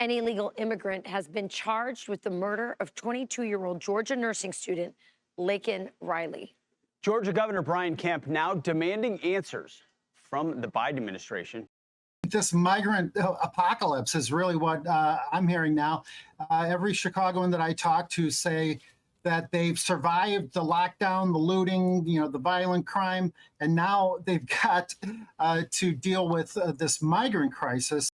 An illegal immigrant has been charged with the murder of 22-year-old Georgia nursing student Laken Riley. Georgia Governor Brian Kemp now demanding answers from the Biden administration. This migrant apocalypse is really what I'm hearing now. Every Chicagoan that I talk to say that they've survived the lockdown, the looting, the violent crime, and now they've got to deal with this migrant crisis.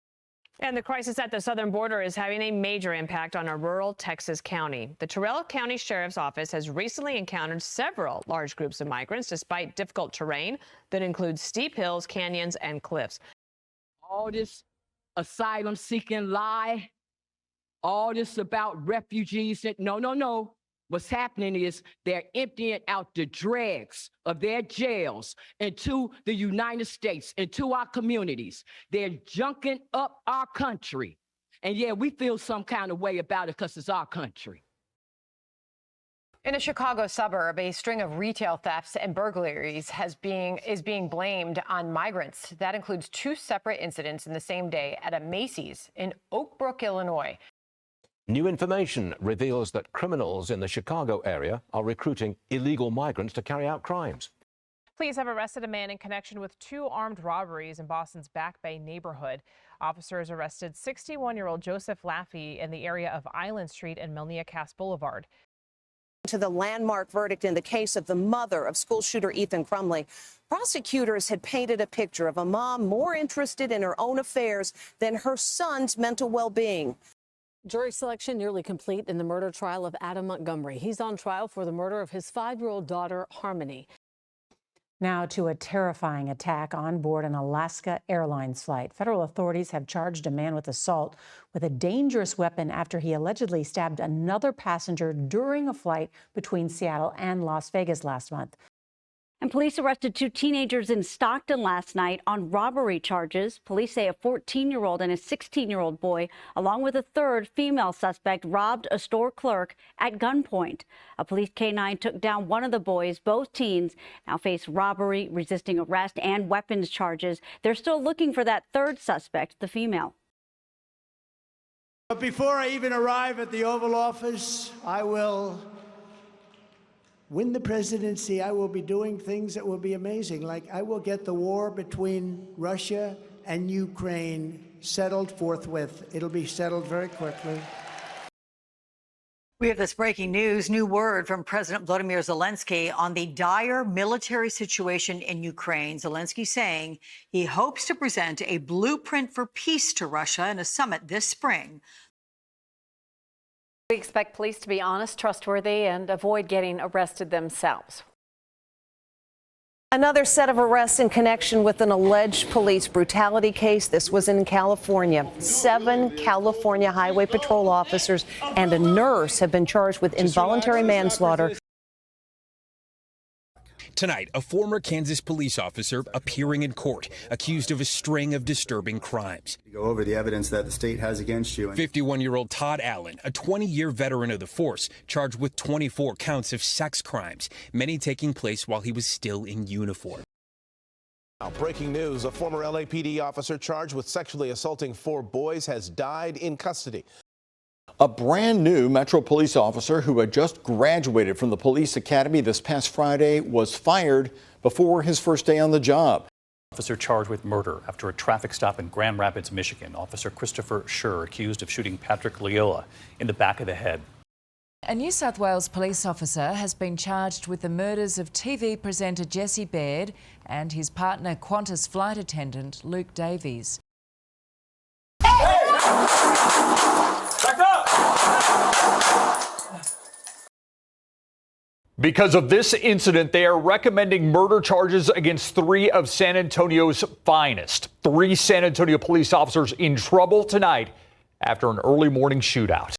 And the crisis at the southern border is having a major impact on a rural Texas county. The Terrell County Sheriff's Office has recently encountered several large groups of migrants despite difficult terrain that includes steep hills, canyons, and cliffs. All this asylum-seeking lie, all this about refugees, no. What's happening is they're emptying out the dregs of their jails into the United States, into our communities. They're junking up our country. And yeah, we feel some kind of way about it because it's our country. In a Chicago suburb, a string of retail thefts and burglaries is being blamed on migrants. That includes 2 separate incidents in the same day at a Macy's in Oak Brook, Illinois. New information reveals that criminals in the Chicago area are recruiting illegal migrants to carry out crimes. Police have arrested a man in connection with 2 armed robberies in Boston's Back Bay neighborhood. Officers arrested 61-year-old Joseph Laffey in the area of Island Street and Melnia Cass Boulevard. To the landmark verdict in the case of the mother of school shooter Ethan Crumley, prosecutors had painted a picture of a mom more interested in her own affairs than her son's mental well-being. Jury selection nearly complete in the murder trial of Adam Montgomery. He's on trial for the murder of his 5-year-old daughter, Harmony. Now to a terrifying attack on board an Alaska Airlines flight. Federal authorities have charged a man with assault with a dangerous weapon after he allegedly stabbed another passenger during a flight between Seattle and Las Vegas last month. And police arrested 2 teenagers in Stockton last night on robbery charges. Police say a 14-year-old and a 16-year-old boy, along with a third female suspect, robbed a store clerk at gunpoint. A police K-9 took down one of the boys. Both teens now face robbery, resisting arrest, and weapons charges. They're still looking for that third suspect, the female. But before I even arrive at the Oval Office, I will win the presidency. I will be doing things that will be amazing. Like I will get the war between Russia and Ukraine settled forthwith. It'll be settled very quickly. We have this breaking news, new word from President Volodymyr Zelensky on the dire military situation in Ukraine. Zelensky saying he hopes to present a blueprint for peace to Russia in a summit this spring. We expect police to be honest, trustworthy, and avoid getting arrested themselves. Another set of arrests in connection with an alleged police brutality case. This was in California. 7 California Highway Patrol officers and a nurse have been charged with involuntary manslaughter. Tonight, a former Kansas police officer appearing in court, accused of a string of disturbing crimes. Go over the evidence that the state has against you. 51-year-old Todd Allen, a 20-year veteran of the force, charged with 24 counts of sex crimes, many taking place while he was still in uniform. Now, breaking news, a former LAPD officer charged with sexually assaulting 4 boys has died in custody. A brand new Metro police officer who had just graduated from the police academy this past Friday was fired before his first day on the job. Officer charged with murder after a traffic stop in Grand Rapids, Michigan. Officer Christopher Schur accused of shooting Patrick Leola in the back of the head. A New South Wales police officer has been charged with the murders of TV presenter Jesse Baird and his partner Qantas flight attendant Luke Davies. Because of this incident, they are recommending murder charges against 3 of San Antonio's finest. 3 San Antonio police officers in trouble tonight after an early morning shootout.